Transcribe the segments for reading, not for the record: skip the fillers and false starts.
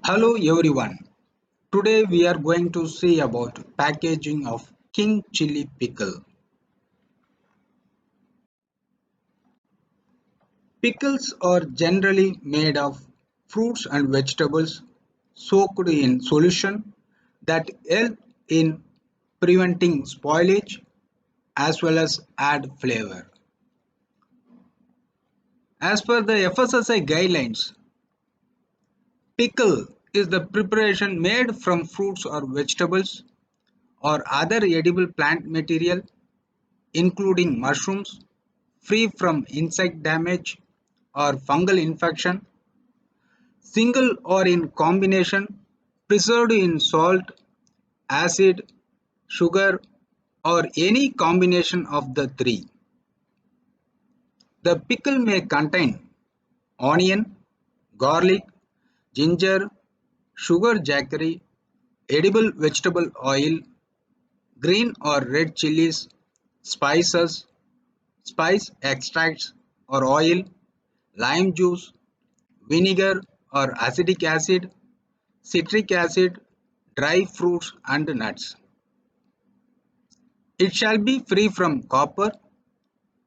Hello everyone. Today we are going to see about packaging of King Chilli Pickle. Pickles are generally made of fruits and vegetables soaked in solution that help in preventing spoilage as well as add flavor. As per the FSSAI guidelines, pickle is the preparation made from fruits or vegetables or other edible plant material including mushrooms, free from insect damage or fungal infection, single or in combination, preserved in salt, acid, sugar, or any combination of the three. The pickle may contain onion, garlic, ginger, sugar jaggery, edible vegetable oil, green or red chilies, spices, spice extracts or oil, lime juice, vinegar or acetic acid, citric acid, dry fruits and nuts. It shall be free from copper,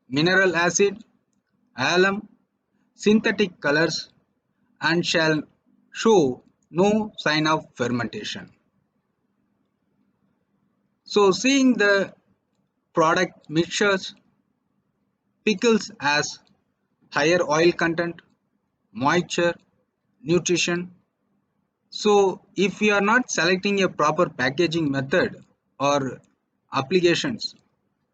mineral acid, alum, synthetic colors and shall show no sign of fermentation. So seeing the product mixtures, pickles as higher oil content, moisture, nutrition. So if we are not selecting a proper packaging method or applications,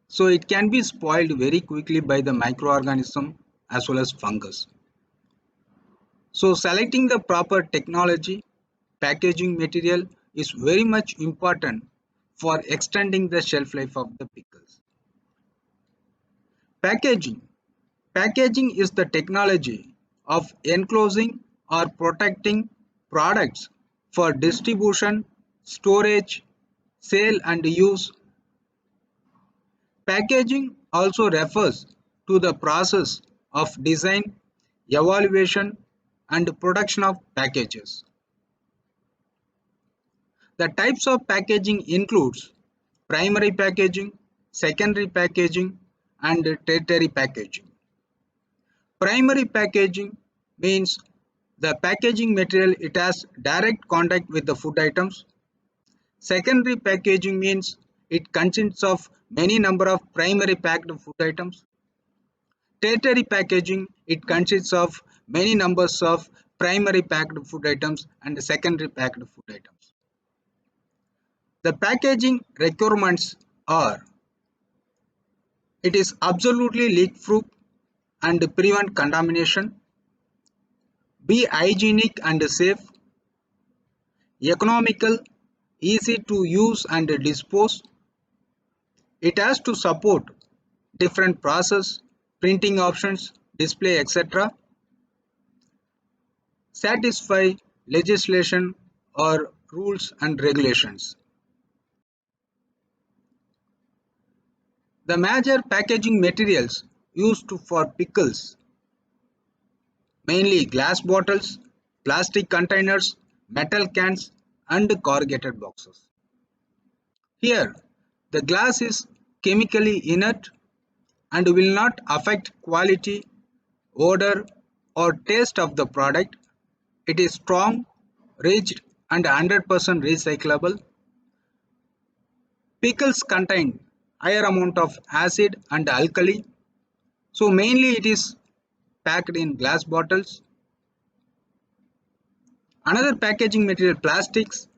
so it can be spoiled very quickly by the microorganism as well as fungus. So selecting the proper technology, packaging material is very much important for extending the shelf life of the pickles. Packaging. Packaging is the technology of enclosing or protecting products for distribution, storage, sale and use. Packaging also refers to the process of design, evaluation and production of packages. The types of packaging includes primary packaging, secondary packaging and tertiary packaging. Primary packaging means the packaging material it has direct contact with the food items. Secondary packaging means it consists of many number of primary packed food items. Tertiary packaging it consists of many numbers of primary packed food items and secondary packed food items. The packaging requirements are it is absolutely leak proof and prevent contamination, be hygienic and safe, economical, easy to use and dispose. It has to support different process, printing options, display etc. Satisfy legislation or rules and regulations. The major packaging materials used for pickles mainly glass bottles, plastic containers, metal cans and corrugated boxes. Here, the glass is chemically inert and will not affect quality, odor or taste of the product. It is strong, rigid and 100% recyclable. Pickles contain higher amount of acid and alkali. So mainly it is packed in glass bottles. Another packaging material plastics.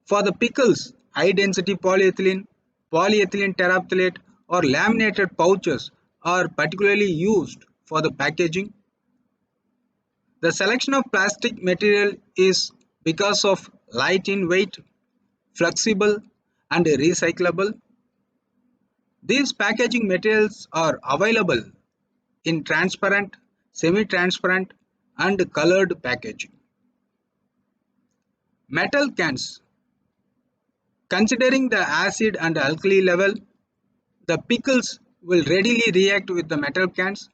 For the pickles, high density polyethylene, polyethylene terephthalate or laminated pouches are particularly used for the packaging. The selection of plastic material is because of light in weight, flexible and recyclable. These packaging materials are available in transparent, semi-transparent and colored packaging. Metal cans. Considering the acid and alkali level, the pickles will readily react with the metal cans.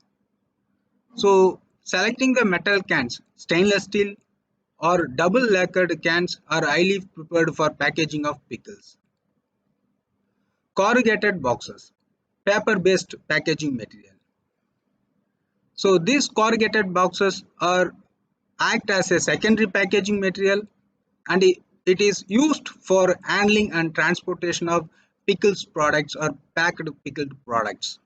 So selecting the metal cans, stainless steel or double lacquered cans are highly prepared for packaging of pickles. Corrugated boxes, paper-based packaging material. So these corrugated boxes are act as a secondary packaging material, and it is used for handling and transportation of pickles products or packed pickled products.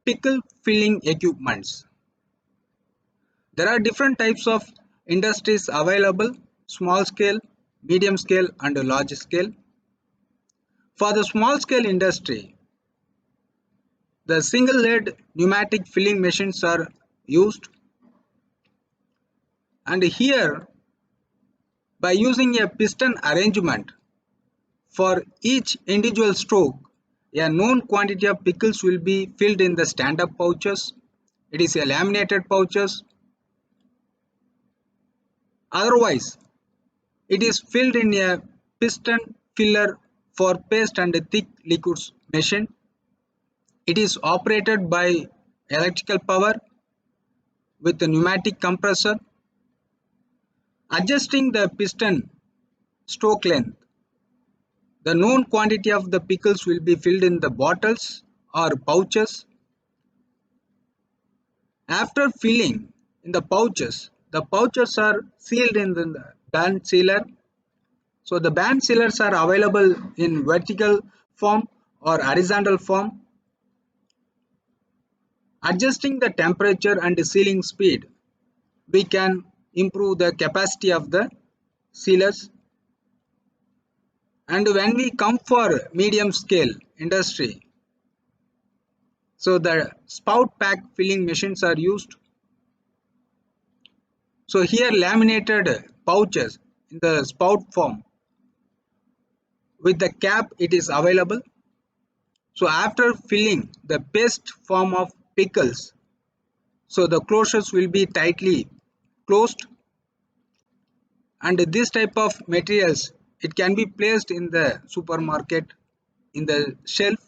Pickle filling equipments. There are different types of industries available: small scale, medium scale and large scale. For the small scale industry, the single lead pneumatic filling machines are used, and here by using a piston arrangement for each individual stroke, a known quantity of pickles will be filled in the stand-up pouches. It is a laminated pouches. Otherwise, it is filled in a piston filler for paste and thick liquids machine. It is operated by electrical power with a pneumatic compressor. Adjusting the piston stroke length, the known quantity of the pickles will be filled in the bottles or pouches. After filling in the pouches are sealed in the band sealer. So the band sealers are available in vertical form or horizontal form. Adjusting the temperature and sealing speed, we can improve the capacity of the sealers. And when we come for medium scale industry, so the spout pack filling machines are used. So here laminated pouches in the spout form with the cap it is available. So after filling the paste form of pickles, so the closures will be tightly closed, and this type of materials it can be placed in the supermarket in the shelf.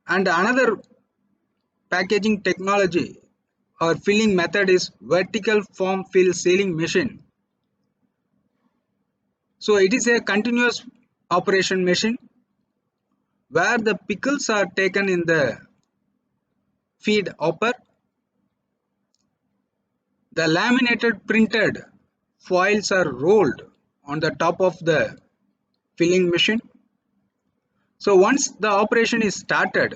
And another packaging technology or filling method is vertical form fill sealing machine. So it is a continuous operation machine where the pickles are taken in the feed hopper. The laminated printed foils are rolled on the top of the filling machine. So once the operation is started,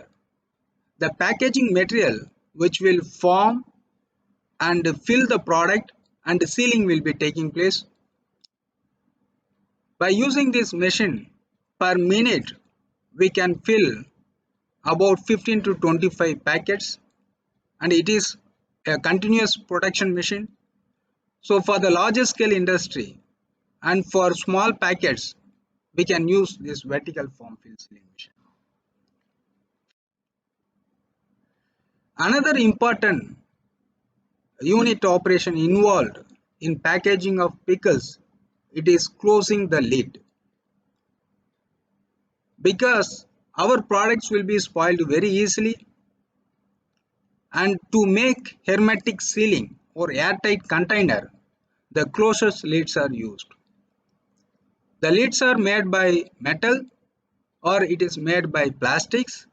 the packaging material which will form and fill the product and sealing will be taking place. By using this machine per minute, we can fill about 15 to 25 packets, and it is a continuous production machine. So for the larger scale industry and for small packets, we can use this vertical form fill sealing machine. Another important unit operation involved in packaging of pickles, it is closing the lid, because our products will be spoiled very easily, and to make hermetic sealing or airtight container, the closures lids are used. The lids are made by metal or it is made by plastics,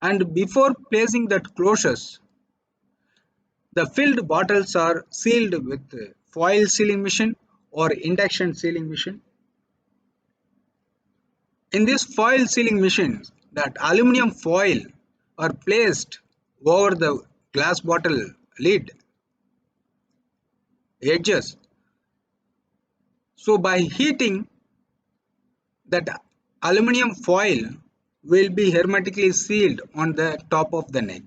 and before placing that closures, the filled bottles are sealed with foil sealing machine or induction sealing machine. In this foil sealing machine, that aluminum foil are placed over the glass bottle lid edges. So by heating, that aluminum foil will be hermetically sealed on the top of the neck.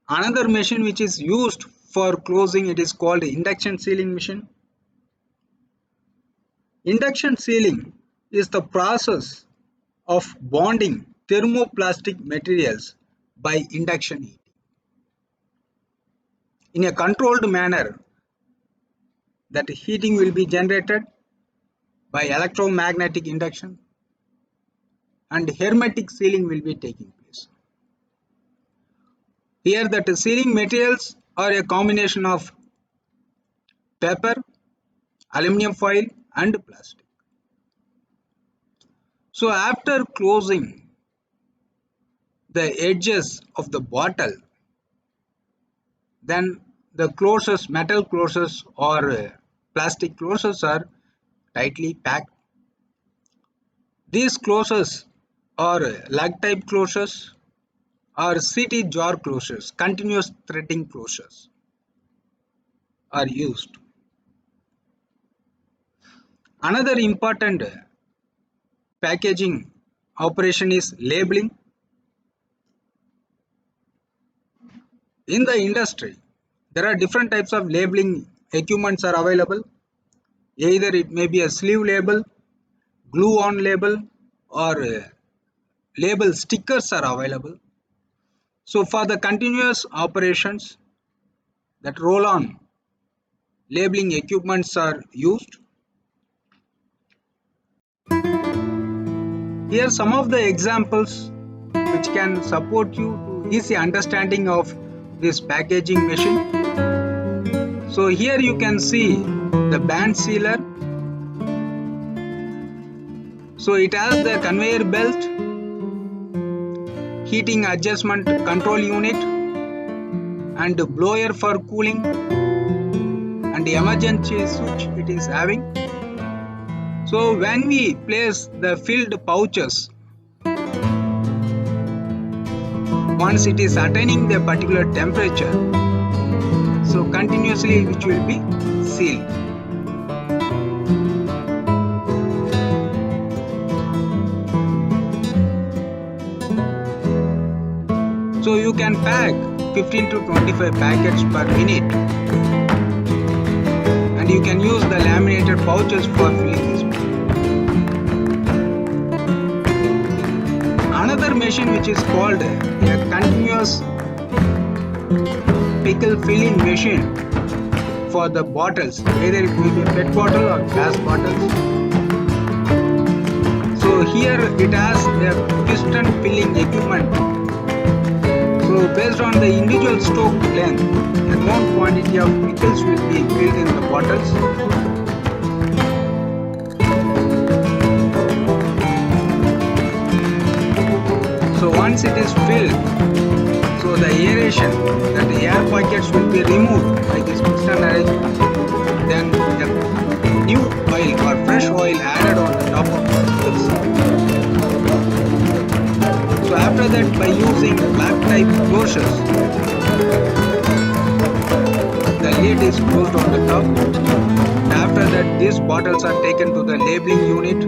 Another machine which is used for closing, it is called induction sealing machine. Induction sealing is the process of bonding thermoplastic materials by induction heat. In a controlled manner, that heating will be generated by electromagnetic induction. and hermetic sealing will be taking place. Here that sealing materials are a combination of paper, aluminum foil and plastic. So after closing the edges of the bottle, then the closures, metal closures or plastic closures are tightly packed. These closures are lug type closures or CT jar closures, continuous threading closures are used. Another important packaging operation is labeling. In the industry, there are different types of labeling equipments are available. Either it may be a sleeve label, glue on label or label stickers are available. So for the continuous operations, that roll on labeling equipments are used. Here some of the examples which can support you to easy understanding of this packaging machine. So here you can see the band sealer. So it has the conveyor belt, heating adjustment control unit and blower for cooling and emergency switch it is having. So when we place the filled pouches, once it is attaining the particular temperature, so continuously which will be sealed. So you can pack 15 to 25 packets per minute and you can use the laminated pouches for filling this. Another machine which is called a continuous pickle filling machine for the bottles, either it will be a PET bottle or glass bottles. So here it has a piston filling equipment. So based on the individual stroke length, a known quantity of pickles will be filled in the bottles. So once it is filled, so the aeration, that the air pockets will be removed by this piston arrangement. Then a new oil or fresh oil added on the top of the pickles. So after that, by using lug type closures, the lid is closed on the top. After that, these bottles are taken to the labeling unit.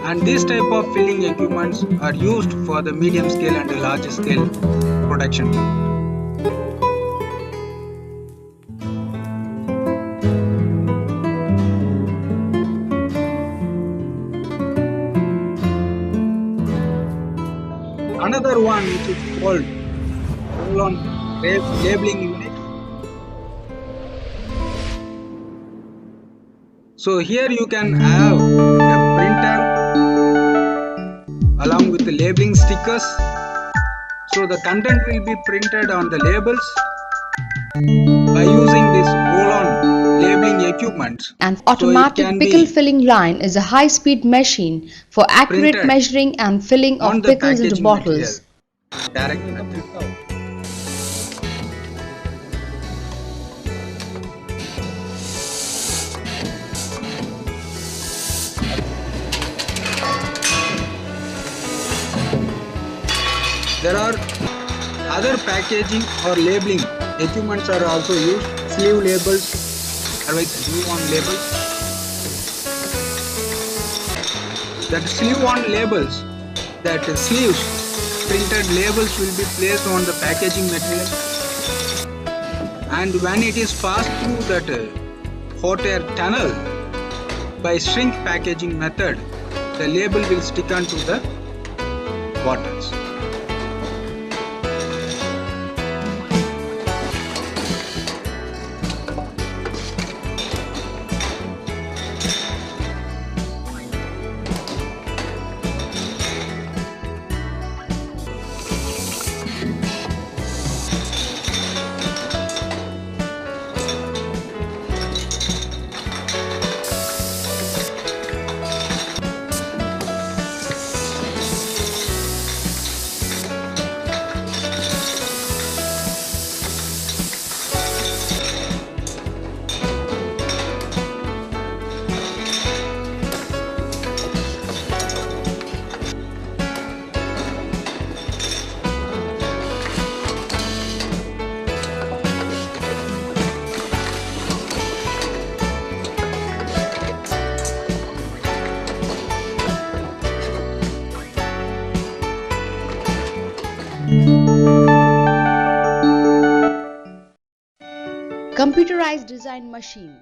And this type of filling equipments are used for the medium scale and the large scale production. Another one which is called roll-on labeling unit. So here you can have a printer along with the labeling stickers. So the content will be printed on the labels by using this roll-on labeling equipment. An automatic pickle filling line is a high-speed machine for accurate measuring and filling of pickles into bottles. Direct method. There are other packaging or labeling equipments are also used. Sleeve labels, glue on labels. That sleeve on labels, that sleeves, printed labels will be placed on the packaging material. And when it is passed through that hot air tunnel, by shrink packaging method, the label will stick onto the bottles. Computerized design machine.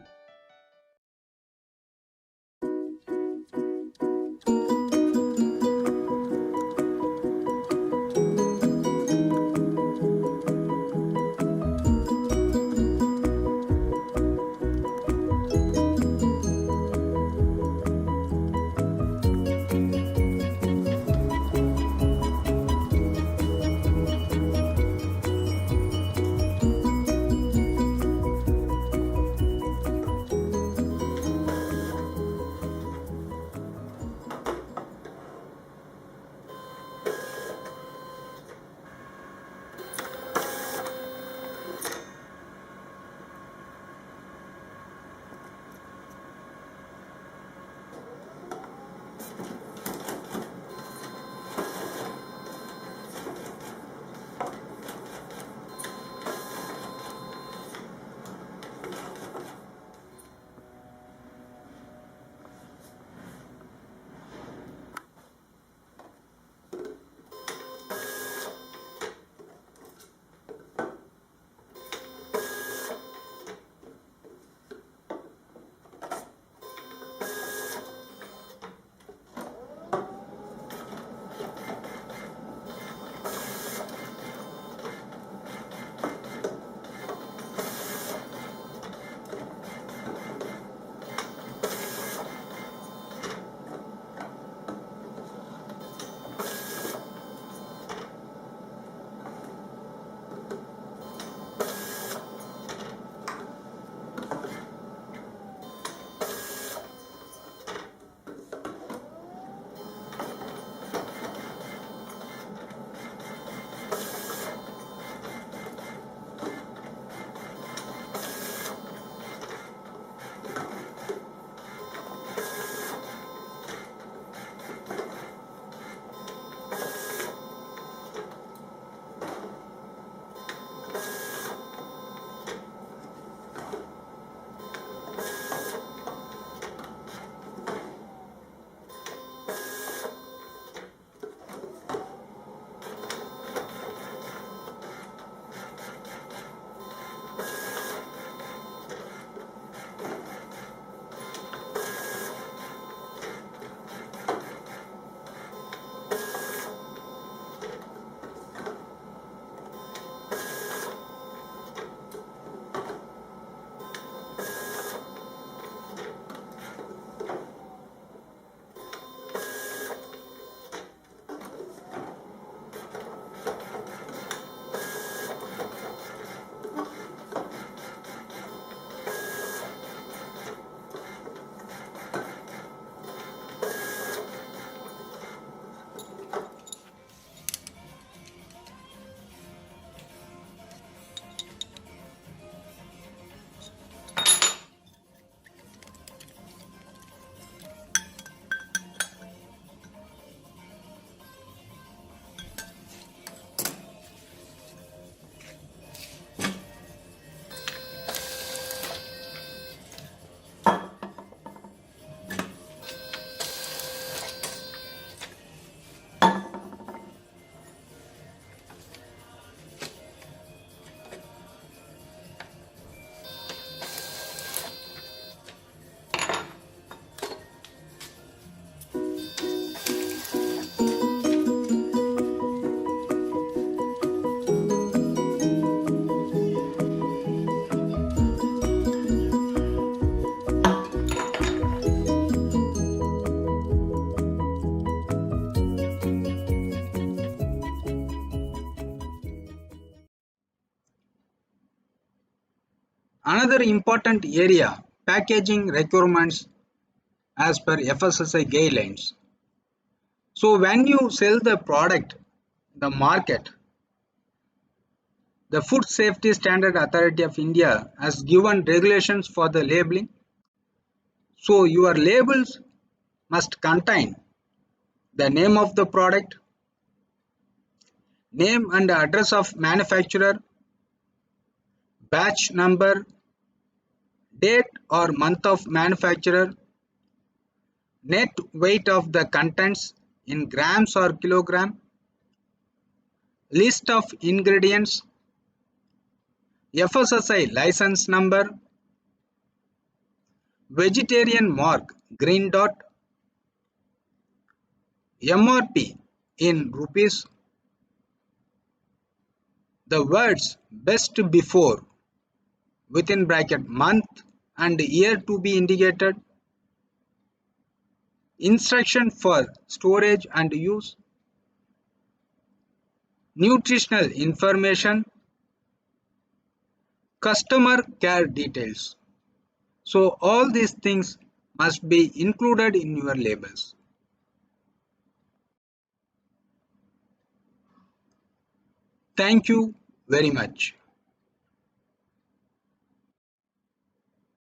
Another important area, packaging requirements as per FSSAI guidelines. So when you sell the product, the market, the Food Safety Standard Authority of India has given regulations for the labeling. So your labels must contain the name of the product, name and address of manufacturer, batch number, date or month of manufacturer, net weight of the contents in grams or kilogram, list of ingredients, FSSAI license number, vegetarian mark green dot, MRP in rupees, the words best before within bracket month and year to be indicated, instruction for storage and use, nutritional information, customer care details. So all these things must be included in your labels. Thank you very much.